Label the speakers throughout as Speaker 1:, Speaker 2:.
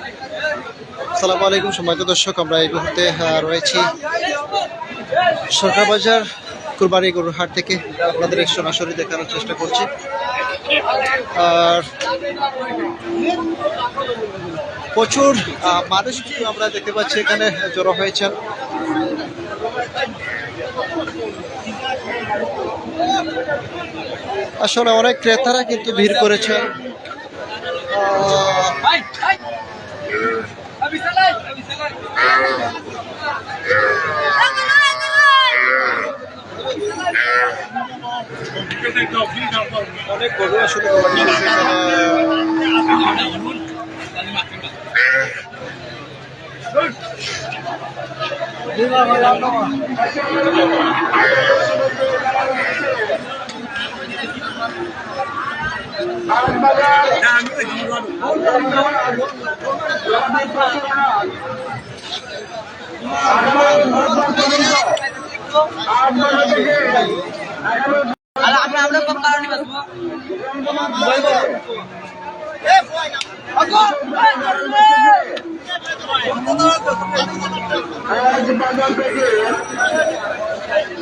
Speaker 1: আসসালামু আলাইকুম সম্মানিত দর্শক, আমরা এই মুহূর্তে রয়েছি সরকার বাজার কুরবানি গরুর হাট থেকে আপনাদের সরাসরি দেখানোর চেষ্টা করছি। আর প্রচুর মানুষ কিন্তু আমরা দেখতে পাচ্ছি এখানে জড়ো হয়েছেন। আসলে অনেক ক্রেতারা কিন্তু ভিড় করেছেন। অনেক গরু আসলে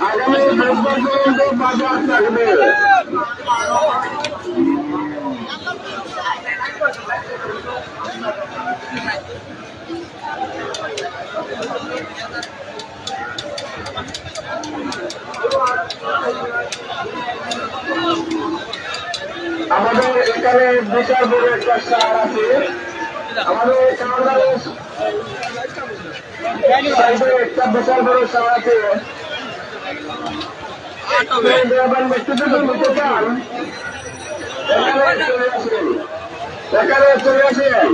Speaker 2: আগামী বুধবার পর্যন্ত বাজার থাকবে। আমাদের এখানে বিশাল বড় একটা সার আছে। আমাদের একটা বিশাল বড় সার আছে। নিতে চান এখানে চলে আসেন।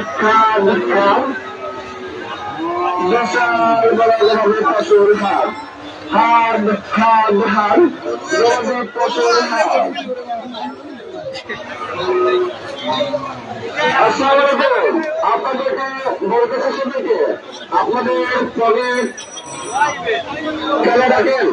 Speaker 2: বিশাল বড় পশুর হাট, হাট হাট হাট পশুর হাট। আসসালামু আলাইকুম। আপনাদেরকে বলতেছে সবাইকে আপনাদের পরে খেলা রাখেন।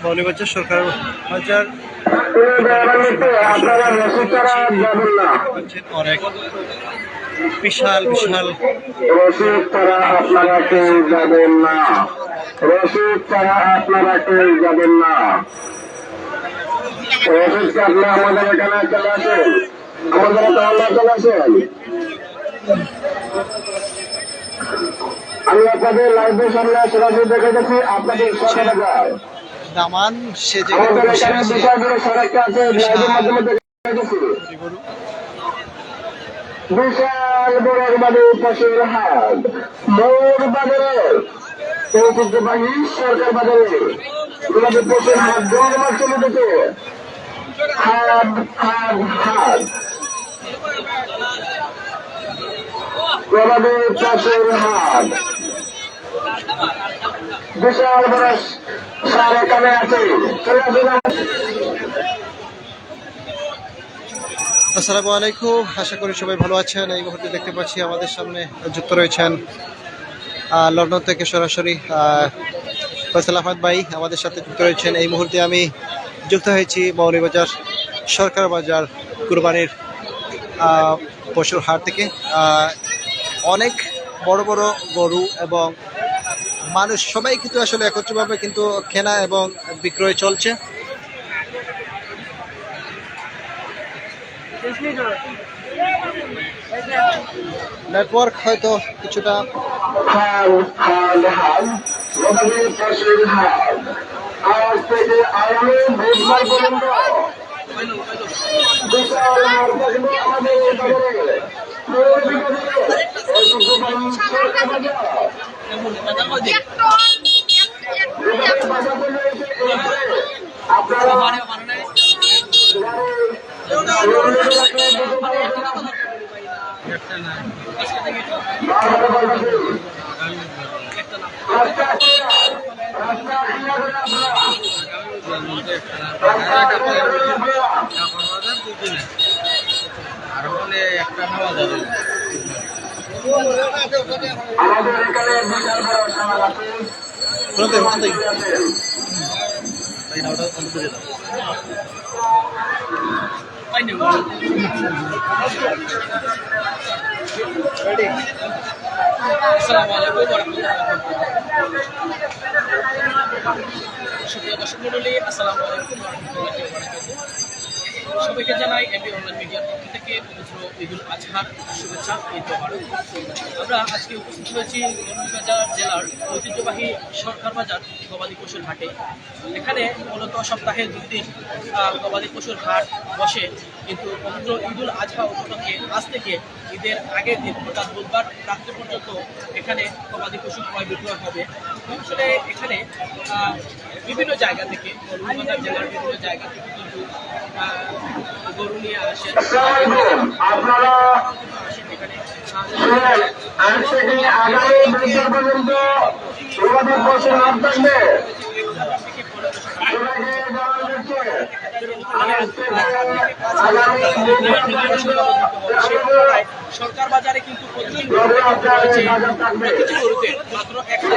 Speaker 1: মৌলভীবাজার সরকার বাজার
Speaker 2: আপনারা রসিদ ছাড়া যাবেন না।
Speaker 1: অনেক বিশাল বিশাল
Speaker 2: রসিদ ছাড়া আপনারা কেউ যাবেন না। রসিদ ছাড়া আপনারা কেউ যাবেন না। রসিদ কাটলে আমাদের এখানে চলে আসেন। আমাদের তাহলে চলে আসেন। আমি আপনাদের লাইভের সামনে সরাসরি দেখে গেছি আপনাদের সকালে যায়
Speaker 1: দামান সে যে
Speaker 2: আমাদের এখানে বিশাল বড় সড়কটা আছে। লাইভের মাধ্যমে দেখে গেছি বিশাল বড় বাড়ি পশুর হাট মোর বাজারের ঐতিহ্যবাহী সরকার বাজারে গোলাপী পশুর হাট জমজমাট চলেছে। হাট হাট হাট গোলাপী পশুর হাট বিশাল বড় সার এখানে আছে। চলে আসুন।
Speaker 1: আসসালামু আলাইকুম, আশা করি সবাই ভালো আছেন। এই মুহূর্তে দেখতে পাচ্ছি আমাদের সামনে যুক্ত রয়েছেন লন্ডন থেকে সরাসরি ফয়সাল আহমেদ ভাই আমাদের সাথে যুক্ত রয়েছেন। এই মুহূর্তে আমি যুক্ত হয়েছি মৌলভীবাজার সরকার বাজার কুরবানির পশুর হাট থেকে। অনেক বড় বড় গরু এবং মানুষ সবাই কিন্তু আসলে একত্রিতভাবে কিন্তু কেনা এবং বিক্রয় চলছে। নেটওয়ার্ক হয়তো কিছুটা
Speaker 2: আজ থেকে আগামী বুধবার পর্যন্ত বিশাল আমাদের আপনারা আমাদের এখানে বিশাল বড় সামাল আছে।
Speaker 3: সুপ্রিয় দর্শক মণ্ডলী, আসসালামু আলাইকুম ওয়া রাহমাতুল্লাহি ওয়া বারাকাতুহু। সবাইকে জানাই এমবি অনলাইন মিডিয়ার পক্ষ থেকে পবিত্র ঈদুল আজহার শুভেচ্ছা, ঈদ মোবারক। আমরা আজকে উপস্থিত হয়েছি মৌলভীবাজার জেলার ঐতিহ্যবাহী সরকার বাজার গবাদি পশুর হাটে। এখানে মূলত সপ্তাহে 2 দিন গবাদি পশুর হাট বসে, কিন্তু পবিত্র ঈদুল আজহা উপলক্ষে আজ থেকে ঈদের আগের দিন অর্থাৎ বুধবার রাত্রে পর্যন্ত এখানে গবাদি পশু ক্রয় বিক্রয় হবে। আসলে এখানে বিভিন্ন জায়গা থেকে, মৌলভীবাজার জেলার বিভিন্ন জায়গা থেকে কিন্তু গরু নিয়ে আসেন।
Speaker 2: আপনারা
Speaker 3: এখানে
Speaker 2: আজ থেকে আগামী বুধবার পর্যন্ত গবাদি পশুর হাট থাকবে।
Speaker 3: সরকার বাজারে কিন্তু প্রতিটি গরুতে মাত্র একটা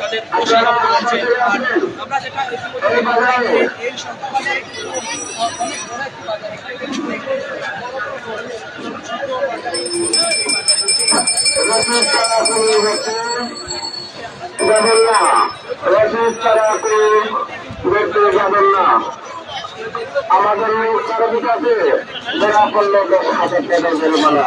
Speaker 3: তাদের পোশাক রয়েছে। আর আমরা যেটা এই সরকার বাজারে কিন্তু অনেক বড় একটি বাজার।
Speaker 2: যাবেন না, রসিদ ছাড়া আপনি দেখতে যাবেন না। আমাদের লোক চারিদিক আছে, ধরা পড়লো 10,000 টাকা জরিমানা।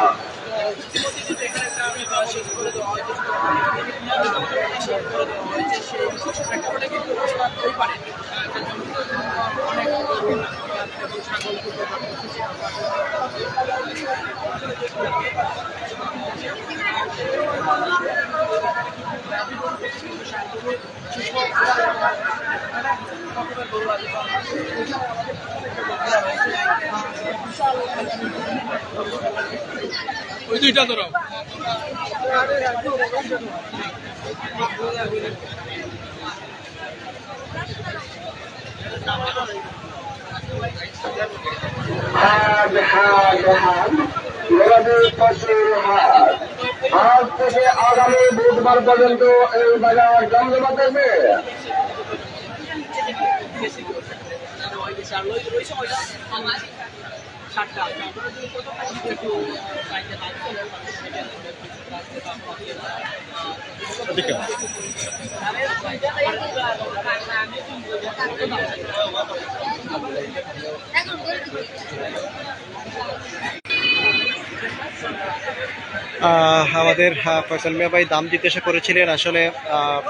Speaker 3: ওই দুইটা ধরো।
Speaker 2: হাট হাট হাট গবাদি পশুর হাট। আজ থেকে আগামী বুধবার পর্যন্ত এই বাজার জমজমা থাকবে।
Speaker 1: আমাদের ফয়সাল মিয়া ভাই দাম জিজ্ঞাসা করেছিলেন। আসলে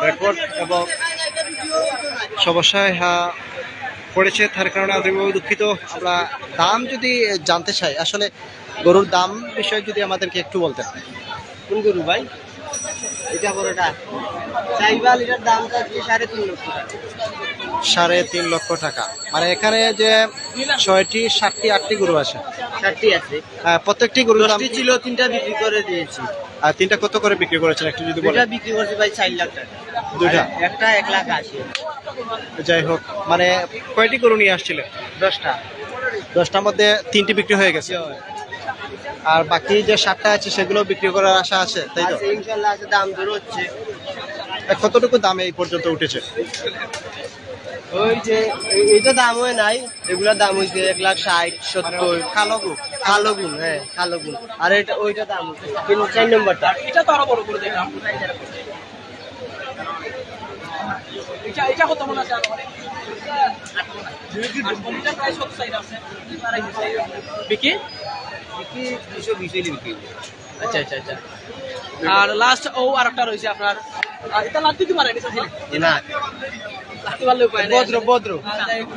Speaker 1: নেটওয়ার্ক এবং সমস্যায় পড়েছে, তার কারণে আন্তরিকভাবে দুঃখিত। আমরা দাম যদি জানতে চাই, আসলে গরুর দাম বিষয়ে যদি আমাদেরকে একটু বলতেন।
Speaker 4: কোন গরু ভাই? এটা বড়টা চাইবাল, এটার দামটা 3.5 লক্ষ টাকা।
Speaker 1: 3.5 লক্ষ টাকা। মানে এখানে যে 6টি 7টি 8টি গরু আছে,
Speaker 4: 60টি আছে।
Speaker 1: প্রত্যেকটি গরুর দাম
Speaker 4: 10টি ছিল, 3টা বিক্রি করে দিয়েছি।
Speaker 1: আর 3টা কত করে বিক্রি করেছেন একটু যদি বলেন।
Speaker 4: 2টা বিক্রি করছি ভাই 4 লাখ টাকা।
Speaker 1: 2টা?
Speaker 4: একটা 1,80,000।
Speaker 1: যাই হোক, মানে কয়টি গরু নিয়ে আসছিলেন?
Speaker 4: 10টা।
Speaker 1: 10টার মধ্যে 3টি বিক্রি হয়ে গেছে, আর বাকি যে 7টা আছে সেগুলো বিক্রি করার আশা আছে, তাই তো?
Speaker 4: আছে ইনশাআল্লাহ, আছে। দাম দর হচ্ছে।
Speaker 1: কতটুকু দামে এই পর্যন্ত উঠেছে?
Speaker 4: ওই যে এইটা দাম হয় নাই, এগুলা দাম হইছে 1,60,000, 70।
Speaker 1: কালো গরু?
Speaker 4: কালো গুণ, হ্যাঁ কালো গুণ। আর এটা ওইটা দাম হচ্ছে 4 নম্বরটা।
Speaker 3: এটা তো আরো বড় করে দেখলাম। এটা কত মনে আছে? প্রায় 70 আছে। বিকি
Speaker 4: 220 বিক্রি।
Speaker 3: আচ্ছা আচ্ছা আচ্ছা। আর লাস্ট আর একটা রয়েছে আপনার, এটা লাভ দিতে পারেন
Speaker 4: না,
Speaker 3: লাগতে পারলে উপায় নেই।
Speaker 4: ভদ্র।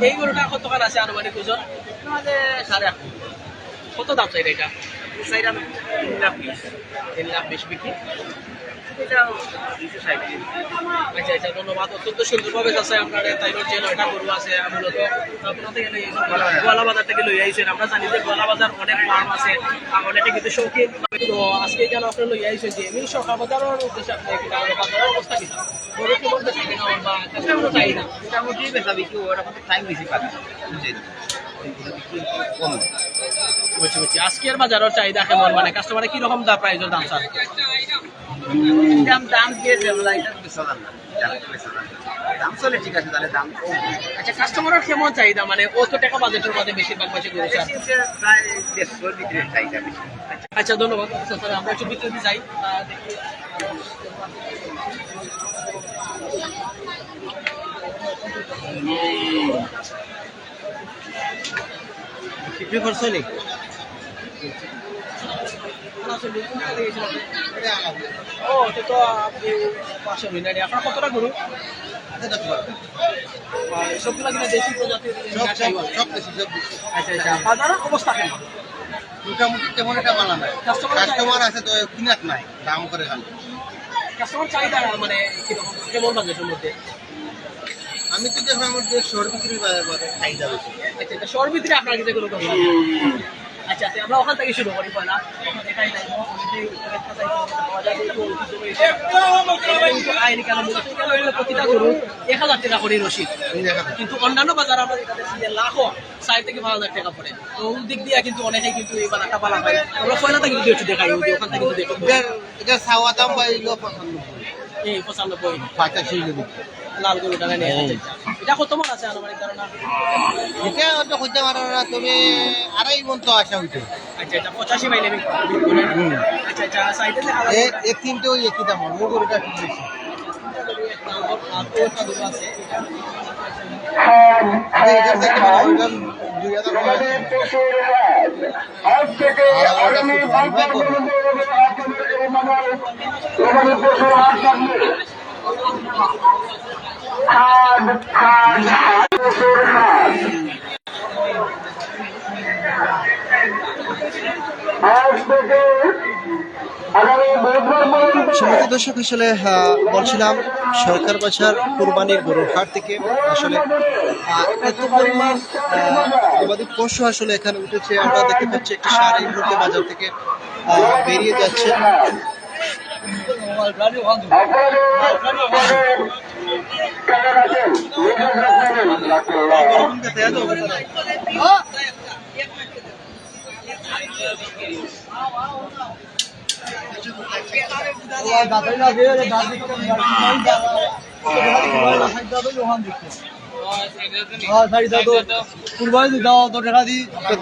Speaker 3: এই গরুটা কত টাকা আছে আনুমানিক ওজন? 8.5। কত দাম চাই এটা?
Speaker 4: চাইলাম
Speaker 3: 3 লাখ বেশি বিক্রি।
Speaker 4: এটা 260
Speaker 3: আচ্ছা আচ্ছা, ধন্যবাদ। অত্যন্ত সুন্দরভাবে আছে আপনার তাইনোর যে 9টা গরু আছে মূলত আপনার থেকে গোয়ালা বাজার থেকে লই আইছেন। আমরা জানি যে গোয়ালা বাজার অনেক ফার্ম আছে, অনেকে কিন্তু শৌখিন। তো আজকে কেন আপনার লই আইছেন যে এমনি সরকার বাজারের উদ্দেশ্যে আপনি কি বাজারের অবস্থা কি গরু কি বলতে চাই না বা কাস্টমারও চাই না?
Speaker 4: মোটামুটি বেচা বিক্রি ওরা কিন্তু টাইম বেশি পাবে কম।
Speaker 3: বুঝছি বুঝছি। আজকের বাজারের চাহিদা কেমন, মানে কাস্টমারে কি রকম প্রাইজের দাম চান?
Speaker 4: দাম দিয়ে এটা বেচা যান না, দাম চলে ঠিক আছে, তাহলে দাম কম।
Speaker 3: আচ্ছা, কাস্টমারের কেমন চাহিদা, মানে কত টাকা বাজেটের মধ্যে বেশিরভাগ বেশি গরু চান?
Speaker 4: প্রায় 150 ভিতরে চাহিদা বেশি।
Speaker 3: আচ্ছা ধন্যবাদ। আচ্ছা স্যার, আমরা একটু ভিতরে যাই, দেখি।
Speaker 1: বিক্রি করছো নি?
Speaker 3: ও, এটা তো আপনি পাশে মিনারি। আপনার কতটা গরু? সবগুলো কিনা দেশি প্রজাতির? আচ্ছা আচ্ছা, বাজারের অবস্থা কেমন?
Speaker 1: মোটামুটি তেমন একটা বানা নাই, কাস্টমার আছে তো কিনাক নাই, দাম করে খালি।
Speaker 3: কাস্টমার চাহিদা মানে কিরকম, কেমন বাজেটের মধ্যে?
Speaker 1: আমি তো দেখলাম আমার যে শহর বিক্রি চাহিদা বেশি।
Speaker 3: আচ্ছা, এটা শহর ভিতরে আপনার কাছে কোনো কথা? আচ্ছা আচ্ছা, আমরা ওখান থেকে শুরু করি পয়লা। দেখাই নাই প্রতিটা গরু 1000 টাকা করে রসিদ, কিন্তু অন্যান্য বাজার আমরা যেটা দেখছি যে লাখো 4 থেকে 5000 টাকা পড়ে। তো ওই দিক দিয়ে কিন্তু অনেকেই কিন্তু এই বাজারটা পালা পায়। আমরা পয়লাটা কিন্তু একটু দেখাই, ওখান থেকে কিন্তু দেখো
Speaker 1: এটা চাওয়া দাম পাইল 95,
Speaker 3: এই 95
Speaker 1: 85 যদি।
Speaker 3: লাল গরুটা নিয়ে। এটা কত মন আছে আনুমানিক ধারণা?
Speaker 1: এটা তো হইতে পারো না, তুমি 2.5 মণ তো আসা হইতে।
Speaker 3: আচ্ছা, এটা 85 পাইলে আচ্ছা আচ্ছা, সাইডে
Speaker 1: এক তিনটে ওই একই দাম, ওই গরুটা একটু বেশি। এটার থেকে ওইটা 2000
Speaker 2: গবাদি পশুর হাট আজ থেকে আগামী 5 বার পর্যন্ত আপনাদের এই বাজার গবাদি পশুর হাট থাকবে। হাট হাট হাট পশুর হাট আজ থেকে আগামী বুধবার পর্যন্ত।
Speaker 1: সম্মানিত দর্শক, আসলে বলছিলাম সরকার বাজার কুরবানির গরুর হাট থেকে আসলে এত পরিমাণ গবাদি পশু আসলে এখানে উঠেছে। আমরা দেখতে পাচ্ছি একটি ষাঁড় এই মুহূর্তে বাজার থেকে বেরিয়ে যাচ্ছে।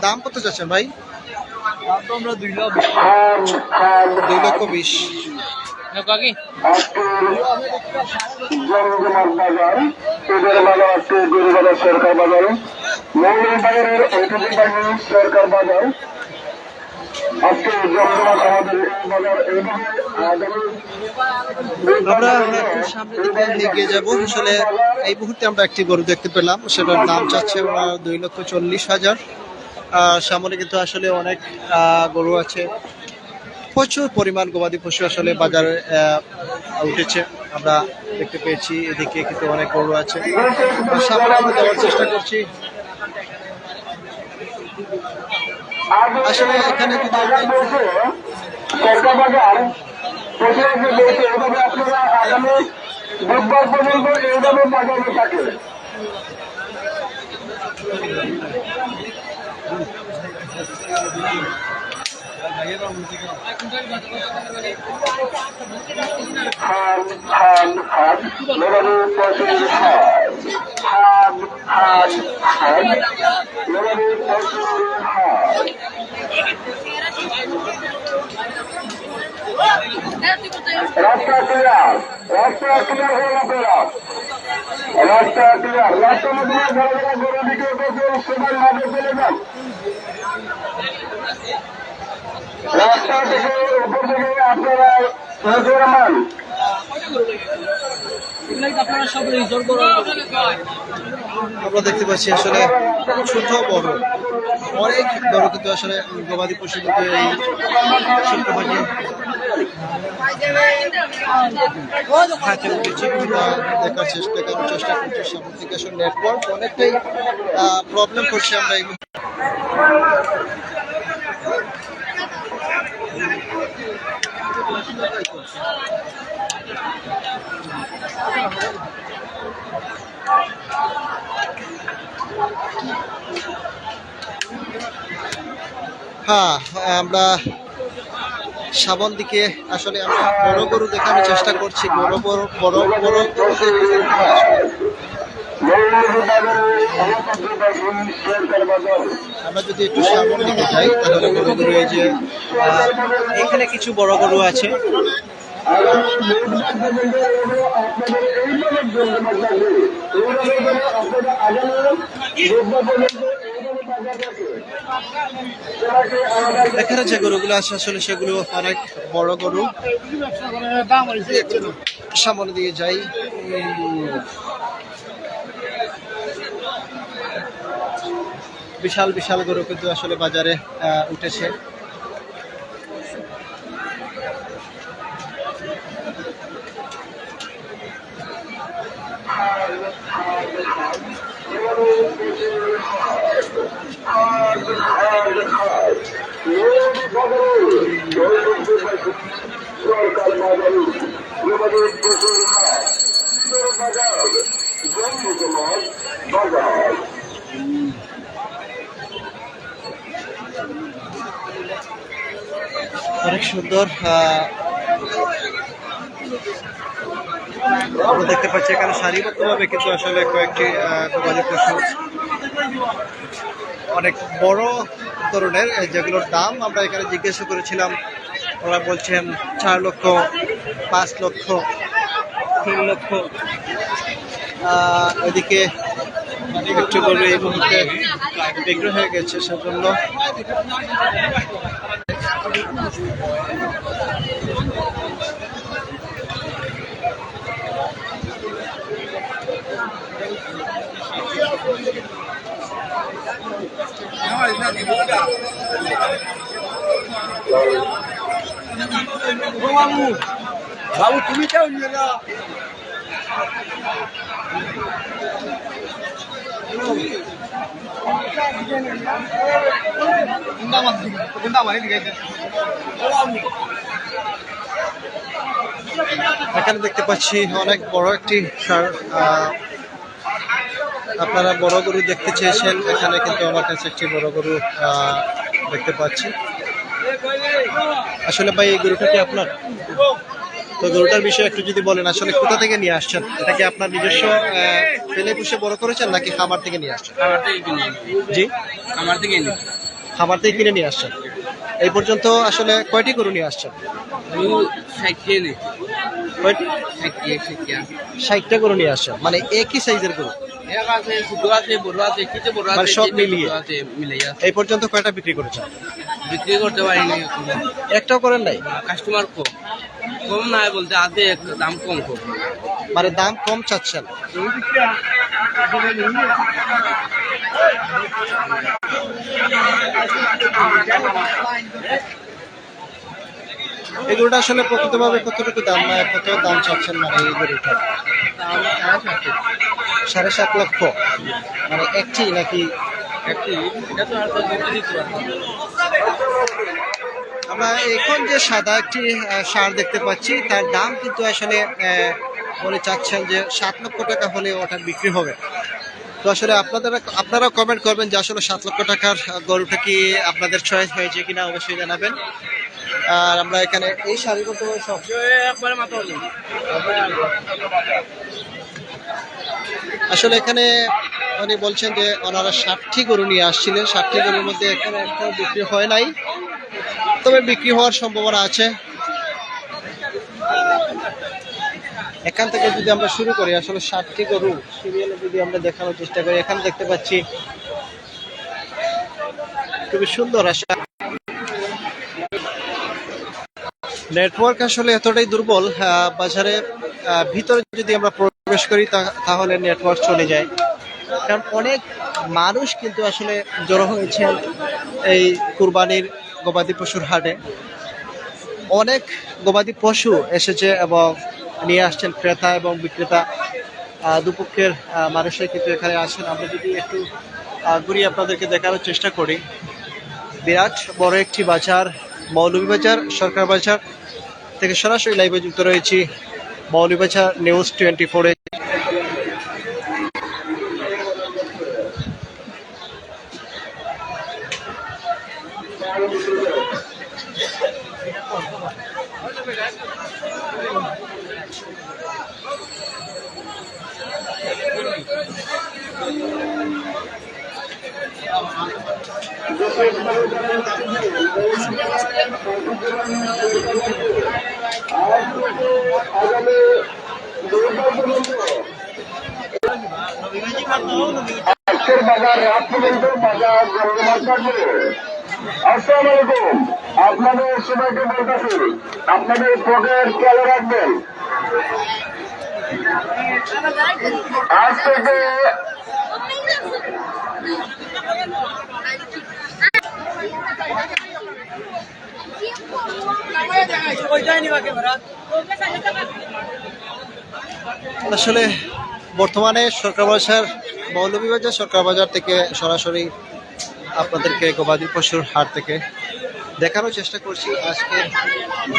Speaker 1: দাম কত যাচ্ছেন ভাই? 2,20,000।
Speaker 2: জমজমাট বাজার, ঈদের বাজার আছে, গরু বাজার সরকার বাজার, মৌলিক বাজারের ঐতিহ্যবাহী সরকার বাজার। আজকে জমজমাট আমাদের এই বাজার এইভাবে
Speaker 1: আমরা একটু সামনে দিকে এগিয়ে যাব। আসলে এই মুহূর্তে আমরা একটি গরু দেখতে পেলাম, সেটার দাম চাচ্ছে 2,40,000। সামনে কিন্তু আসলে অনেক গরু আছে, প্রচুর পরিমাণ গবাদি পশু আসলে বাজারে উঠেছে। আমরা দেখতে পেয়েছি এদিকে কিন্তু অনেক গরু আছে। সামনে আমরা যাওয়ার চেষ্টা করছি। আসলে এখানে যদি
Speaker 2: সরকার বাজার প্রতিনিধি বলছে এইভাবে আপনারা আগামী বুধবার পর্যন্ত এইভাবে বাজারে থাকে। হাট হাট হাট গবাদি পশুর হাট, হাট হাট হাট গবাদি পশুর হাট। রাস্তা ক্লিয়ার, রাস্তা ক্লিয়ার হয়ে আপনারা, রাস্তা ক্লিয়ার, রাস্তার মধ্যে যারা যারা গরু বিক্রি করছেন সবাই মাঠে চলে যান। রাস্তা থেকে উপর থেকে আপনারা সহজমান
Speaker 3: আপনারা সব রিজর্ভ করে
Speaker 1: আমরা দেখতে পাচ্ছি আসলে ছোট বড় অনেক গরু কিন্তু আসলে গবাদি পশু কিন্তু এই শুক্রবারে হাটে উঠেছে। দেখার চেষ্টা করার চেষ্টা করছি সামনে থেকে আসলে নেটওয়ার্ক অনেকটাই প্রবলেম করছে। আমরা এই হ্যাঁ, আমরা সামন দিকে আসলে আমরা বড় গরু দেখানোর চেষ্টা করছি। বড় বড় বড় বড় গরু আমরা যদি একটু সামন দিকে যাই তাহলে বড় গরু এই যে এখানে কিছু বড় গরু আছে। এখানে যে গরুগুলো আছে আসলে সেগুলো অনেক বড় গরু। সামনে দিয়ে যাই, বিশাল বিশাল গরু কিন্তু আসলে বাজারে উঠেছে। অনেক সুন্দর। আমরা দেখতে পাচ্ছি এখানে সারিবদ্ধভাবে কিন্তু আসলে কয়েকটি গবাদি পশু অনেক বড় ধরনের, যেগুলোর দাম আমরা এখানে জিজ্ঞাসা করেছিলাম। ওরা বলছেন 4 লক্ষ, 5 লক্ষ, 3 লক্ষ। এদিকে একটু গরু এই মুহূর্তে বিক্রি হয়ে গেছে, সেজন্য
Speaker 4: বাবু তুমি কেউ নিয়ে না
Speaker 1: এখানে দেখতে পাচ্ছি অনেক বড় একটি সার। আপনারা বড় গরু দেখতে চেয়েছেন, এখানে কিন্তু আমার কাছে একটি বড় গরু দেখতে পাচ্ছি। আসলে ভাই এই গরুটা কি আপনার? তো গরুটার বিষয়ে একটু যদি বলেন, আসলে কোথা থেকে নিয়ে আসছেন? এটা কি আপনার নিজস্ব ফেলে পুষে বড় করেছেন নাকি খামার থেকে নিয়ে আসছেন? জি, খামার থেকে কিনে নিয়ে আসছেন। এই পর্যন্ত আসলে কয়টি গরু নিয়ে আসছেন? 60টা গরু নিয়ে আসছেন, মানে একই সাইজের গরু, মানে সব মিলিয়ে। এই পর্যন্ত কয়টা বিক্রি করেছেন?
Speaker 3: বিক্রি করতে পারিনি,
Speaker 1: একটাও করেন নাই?
Speaker 3: কাস্টমার কম কম নাই বলতে আছে, দাম কম কম,
Speaker 1: মানে দাম কম চাচ্ছেন। এই গরুটা আসলে প্রকৃতভাবে কতটুকু দাম, কত দাম চাচ্ছেন মানে এই গরুটা? 7.5 লক্ষ, মানে একটি নাকি? আমরা এখন যে সাদা একটি সার দেখতে পাচ্ছি, তার দাম কিন্তু আসলে বলে চাচ্ছেন যে 7 লক্ষ টাকা হলে ওটা বিক্রি হবে। তো আসলে আপনারা কমেন্ট করবেন যে আসলে 7 লক্ষ টাকার গরুটা কি আপনাদের চয়েস হয়েছে কিনা, অবশ্যই জানাবেন। আর আমরা এখানে এই সারিবদ্ধভাবে সব আসলে এখানে উনি বলছেন যে ওনারা 60টি গরু নিয়ে আসছিলেন। 60টি গরুর মধ্যে এখানে একটা বিক্রি হয় নাই, তবে বিক্রি হওয়ার সম্ভাবনা আছে। এখান থেকে যদি আমরা শুরু করি, আসলে 60টি গরু সিরিয়ালে যদি আমরা দেখানোর চেষ্টা করি, এখানে দেখতে পাচ্ছি খুবই সুন্দর। আসলে নেটওয়ার্ক আসলে এতটাই দুর্বল, বাজারে ভিতরে যদি আমরা প্রবেশ করি তাহলে নেটওয়ার্ক চলে যায়, কারণ অনেক মানুষ কিন্তু আসলে জড়ো হয়েছেন এই কুরবানির গবাদি পশুর হাটে অনেক গবাদি পশু এসেছে এবং নিয়ে আসছেন ক্রেতা এবং বিক্রেতা দুপক্ষের মানুষই কিন্তু এখানে আছেন। আমরা যদি একটু ঘুরিয়ে আপনাদেরকে দেখানোর চেষ্টা করি, বিরাট বড় একটি বাজার, মৌলভীবাজার সরকার বাজার থেকে সরাসরি লাইভে যুক্ত রয়েছি মৌলভীবাজার নিউজ 24-এ।
Speaker 2: আজকের বাজার রাত পর্যন্ত বাজার জমজমাট থাকবে। আসসালামু আলাইকুম। আপনাদের সবাইকে বলতেছি, আপনাদের পকেট খেয়াল রাখবেন। আজ থেকে
Speaker 1: আসলে বর্তমানে সরকার বাজার, মৌলভীবাজার সরকার বাজার থেকে সরাসরি আপনাদেরকে গবাদি পশুর হাট থেকে দেখানোর চেষ্টা করছি আজকের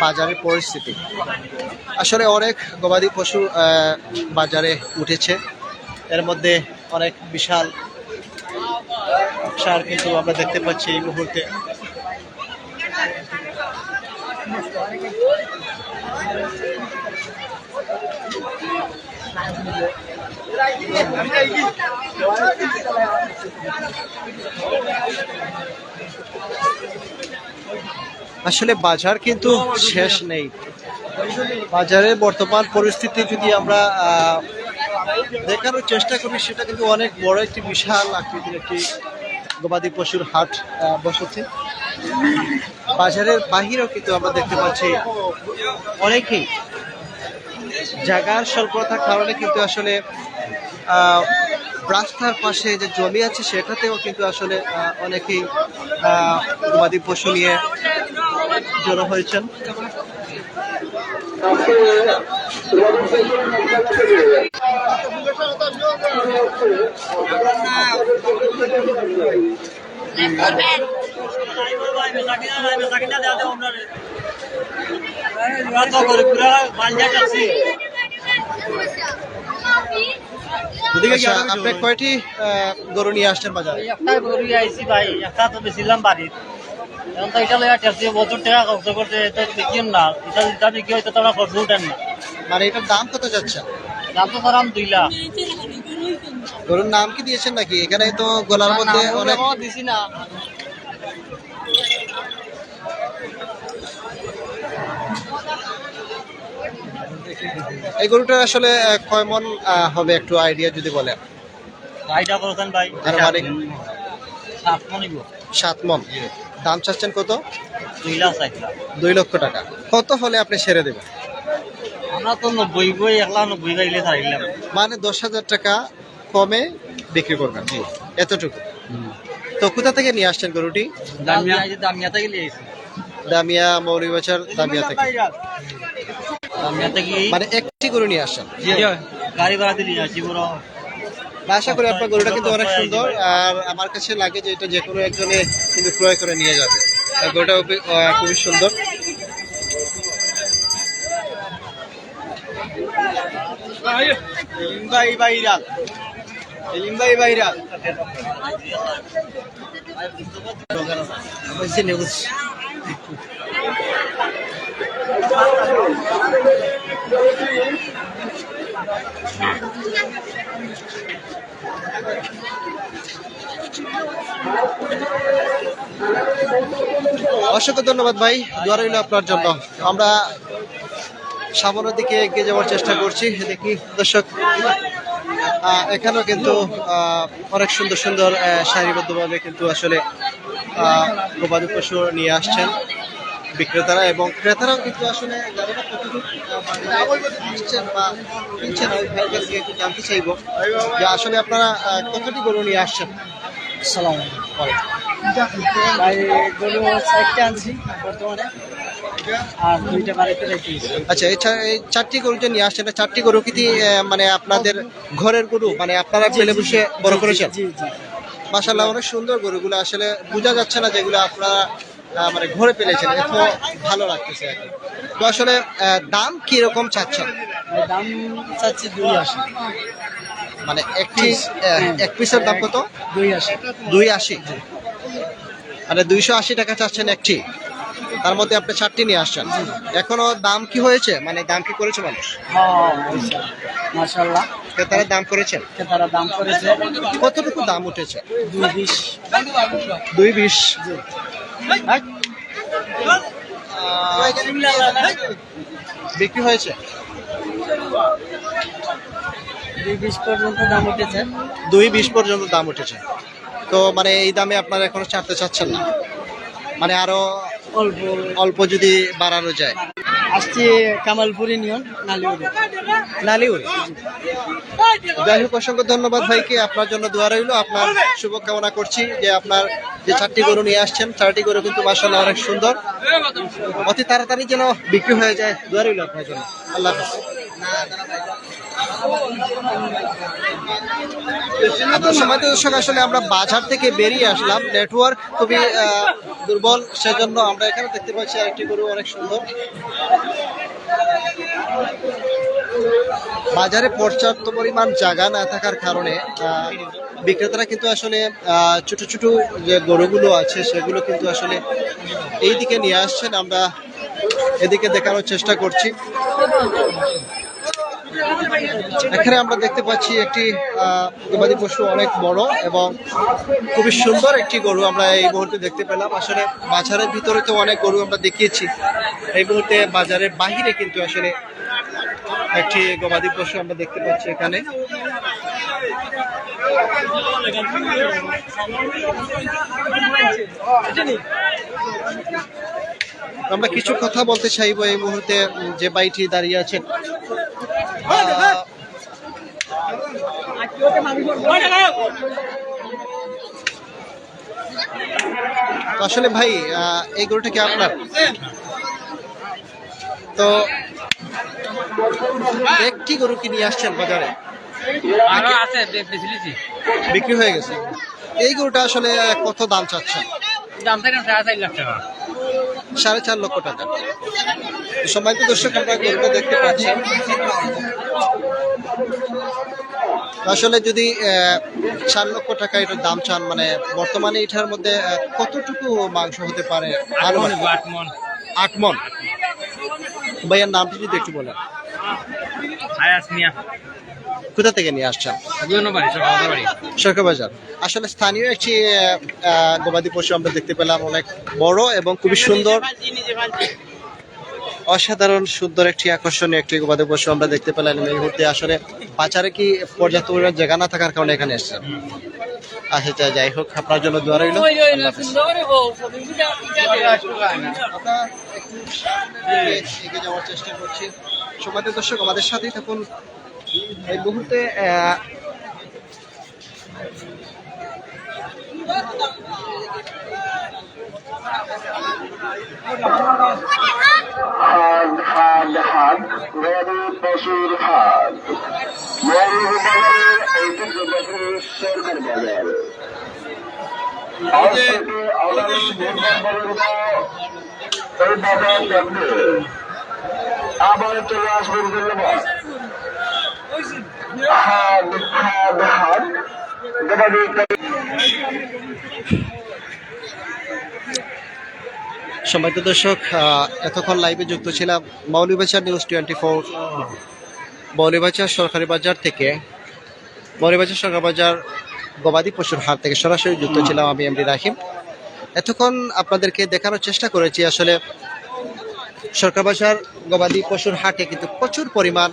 Speaker 1: বাজারের পরিস্থিতি। আসলে অনেক গবাদি পশু বাজারে উঠেছে, এর মধ্যে অনেক বিশাল সার কিন্তু আমরা দেখতে পাচ্ছি এই মুহূর্তে। আসলে বাজার কিন্তু শেষ নেই। বাজারের বর্তমান পরিস্থিতি যদি আমরা দেখানোর চেষ্টা করি, সেটা কিন্তু অনেক বড় একটি বিশাল আকৃতির একটি গবাদি পশুর হাট বসেছে। বাজারের বাহিরেও কিন্তু আমরা দেখতে পাচ্ছি অনেকেই জায়গার স্বল্পতার কারণে কিন্তু আসলে রাস্তার পাশে যে জমি আছে সেটাতেও কিন্তু আসলে অনেকেই গবাদি পশু নিয়ে জড়ো হয়েছেন। আপনি কয়টি গরু নিয়ে আসছেন বাজারে?
Speaker 5: একটা গরু আইছি ভাই, একটা তো বেছিলাম বাড়ির। এখন তো এটা লইয়া টেসি বছর টাকা খরচ করতে তো বিকিম না, এটা বিক্রি হয়তো তোমরা খরচ উঠেন না।
Speaker 1: মানে এটার দাম কত যাচ্ছে?
Speaker 5: দাম তো ধরাম 2 লাখ।
Speaker 1: গরুর নাম কি দিয়েছেন নাকি? এখানে তো গলার মধ্যে অনেক
Speaker 5: দিছি না।
Speaker 1: এই গরুটা আসলে কয় মন হবে একটু আইডিয়া যদি বলেন?
Speaker 5: ভাইটা করছেন ভাই,
Speaker 1: আনুমানিক
Speaker 5: 7 মন নিব।
Speaker 1: 7 মন। দাম চাচ্ছেন কত?
Speaker 5: 2 লাখ 60 লাখ।
Speaker 1: 2 লক্ষ টাকা। কত হলে আপনি ছেড়ে দেবেন?
Speaker 5: আমরা তো 90 বই 190 গাইলে ছাড়িলাম।
Speaker 1: মানে 10,000 টাকা কমে বিক্রি করবেন এতটুকু। তো কোথা থেকে নিয়ে আসছেন গরুটি?
Speaker 5: দামিয়া থেকে নিয়ে আইছি।
Speaker 1: দামিয়া, মৌলভীবাজার দামিয়া থেকে।
Speaker 5: দামিয়া থেকে
Speaker 1: মানে একটি গরু নিয়ে আসছেন?
Speaker 5: গাড়ি ভাড়া দিয়ে নিয়ে আসি বড়।
Speaker 1: আশা করি আপনার গরুটা কিন্তু অনেক সুন্দর, আর আমার কাছে লাগে যে এটা যে কোনো একজনে কিন্তু ক্রয় করে নিয়ে যাবে। গরুটা খুবই সুন্দর। অসংখ্য ধন্যবাদ ভাই, দোয়া রইল আপনার জন্য। আমরা সামনের দিকে এগিয়ে যাওয়ার চেষ্টা করছি। দেখি দর্শক, এখানেও কিন্তু অনেক সুন্দর সুন্দর সারিবদ্ধভাবে কিন্তু আসলে গবাদি পশু নিয়ে আসছেন বিক্রেতারা, এবং ক্রেতারাও কিন্তু আসলে আসছেন বা কিনছেন। ওই ভাইয়ের কাছ থেকে একটু জানতে চাইবো যে আসলে আপনারা কতটি গরু নিয়ে আসছেন?
Speaker 5: আসসালামু আলাইকুম।
Speaker 4: ভাই গরু 4টা আনছি বর্তমানে, আর 2টা বাড়িতে রেখেছি।
Speaker 1: আচ্ছা, এই 4টি গরু যে নিয়ে আসছেন, 4টি গরু কি মানে আপনাদের ঘরের গরু, মানে আপনারা পেলে বসে বড় করেছেন?
Speaker 4: জি জি।
Speaker 1: মাশাআল্লাহ, অনেক সুন্দর গরুগুলো, আসলে বোঝা যাচ্ছে না যেগুলো আপনারা মানে ঘরে পেলেছেন, এত ভালো লাগতেছে আর কি। তো আসলে দাম কি রকম চাচ্ছেন?
Speaker 4: দাম চাচ্ছি 280।
Speaker 1: মানে এক পিসের দাম কত?
Speaker 4: 280।
Speaker 1: 280, মানে 280 টাকা চাচ্ছেন একটি, তার মধ্যে আপনি 4টি নিয়ে আসছেন। এখনো দাম কি হয়েছে, মানে দাম কি করেছে মানুষ?
Speaker 4: হ্যাঁ মাশাআল্লাহ,
Speaker 1: ক্রেতারা দাম করেছেন?
Speaker 4: তারা দাম করেছে।
Speaker 1: কতটুকু দাম উঠেছে?
Speaker 4: 220।
Speaker 1: 220 বিক্রি হয়েছে?
Speaker 4: 220 পর্যন্ত দাম উঠেছে।
Speaker 1: 220 পর্যন্ত দাম উঠেছে। তো মানে এই দামে আপনারা এখনো ছাড়তে চাচ্ছেন না, মানে আরো
Speaker 4: অল্প
Speaker 1: অল্প যদি বাড়ানো যায়?
Speaker 4: আসছি কামালপুর ইউনিয়ন নালিউরে।
Speaker 1: নালিউরে। যাই হোক, অসংখ্য ধন্যবাদ ভাইকে, আপনার জন্য দোয়া রইল। আপনার শুভ কামনা করছি যে আপনার যে 4টি গরু নিয়ে আসছেন, 4টি গরু কিন্তু মাশাআল্লাহ অনেক সুন্দর, অতি তাড়াতাড়ি যেন বিক্রি হয়ে যায়, দোয়া রইল আপনার জন্য। আল্লাহ হাফেজ। সময় দর্শক, আসলে আমরা বাজার থেকে বেরিয়ে আসলাম, নেটওয়ার্ক খুবই দুর্বল, সেজন্য আমরা এখানে দেখতে পাচ্ছি আরেকটি গরু অনেক সুন্দর। বাজারে পর্যাপ্ত পরিমাণ জায়গা না থাকার কারণে বিক্রেতারা কিন্তু আসলে ছোট ছোট যে গরুগুলো আছে সেগুলো কিন্তু আসলে এই দিকে নিয়ে আসছেন, আমরা এদিকে দেখানোর চেষ্টা করছি। এখানে আমরা দেখতে পাচ্ছি একটি গবাদি পশু অনেক বড় এবং খুবই সুন্দর একটি গরু আমরা এই মুহূর্তে দেখতে পেলাম। আসলে বাজারের ভিতরে তো অনেক গরু আমরা দেখিয়েছি, এই মুহূর্তে বাজারের বাহিরে কিন্তু আসলে একটি গবাদি পশু আমরা দেখতে পাচ্ছি এখানে। আমরা কিছু কথা বলতে চাইবো এই মুহূর্তে যে বাইটি দাঁড়িয়ে আছেন। আসলে ভাই, এই গরুটা কি আপনার? তো একটি গরু কি নিয়ে আসছেন বাজারে? বিক্রি হয়ে গেছে। এই গরুটা আসলে কত দাম চাচ্ছেন?
Speaker 5: দাম থাকে 4.5 লাখ টাকা।
Speaker 1: 4.5 লক্ষ টাকা। সম্মানিত দর্শক, আমরা গরুটা দেখতে পাচ্ছি। আসলে যদি 4 লক্ষ টাকা এটার দাম চান, মানে বর্তমানে এটার মধ্যে কতটুকু মাংস হতে পারে? 8 মণ। ভাইয়ার নামটি যদি একটু বলেন। কোথা থেকে নিয়ে আসছেন? সরকার বাজার। আসলে স্থানীয় একটি গবাদি পশু আমরা দেখতে পেলাম, অনেক বড় এবং খুবই সুন্দর, অসাধারণ সুন্দর একটি আকর্ষণীয় একটি গবাদি পশু আমরা দেখতে পেলাম এই মুহূর্তে। আসলে বাজারে কি পর্যাপ্ত পরিমাণ জায়গা না থাকার কারণে এখানে এসেছেন? আচ্ছা, যাই হোক, আপনার জন্য দোয়া রইল। আমরা একটু এগিয়ে যাওয়ার চেষ্টা করছি। সম্মানিত দর্শক, আমাদের সাথেই থাকুন। এই মুহূর্তে
Speaker 2: হাট গবাদি পশুর হাট মৌলভীবাজারের ঐতিহ্যবাহী সরকার বাজার। আজ থেকে আগামী বুধবার পর্যন্ত এই বাজার থাকবে। আবার চলে আসবেন ধন্যবাদ। হাট গবাদি
Speaker 1: সম্মানিত দর্শক, এতক্ষণ লাইভে যুক্ত ছিলাম মৌলভীবাজার নিউজ 24, মৌলভীবাজার সরকারি বাজার থেকে, মৌলভীবাজার সরকারি বাজার গবাদি পশুর হাট থেকে সরাসরি যুক্ত ছিলাম আমি এমডি রাহিম। এতক্ষণ আপনাদেরকে দেখানোর চেষ্টা করেছি আসলে সরকার বাজার গবাদি পশুর হাটে কিন্তু প্রচুর পরিমাণ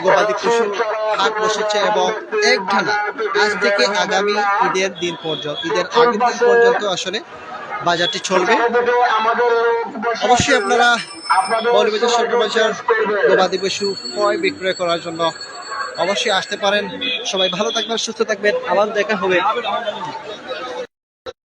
Speaker 1: গবাদি পশুর হাট বসেছে এবং একটানা আজ থেকে আগামী ঈদের দিন পর্যন্ত, ঈদের আগের দিন পর্যন্ত আসলে বাজারটি চলবে। অবশ্যই আপনারা মৌলভীবাজার সরকার বাজার গবাদি পশু ক্রয় বিক্রয় করার জন্য অবশ্যই আসতে পারেন। সবাই ভালো থাকবেন, সুস্থ থাকবেন, আবার দেখা হবে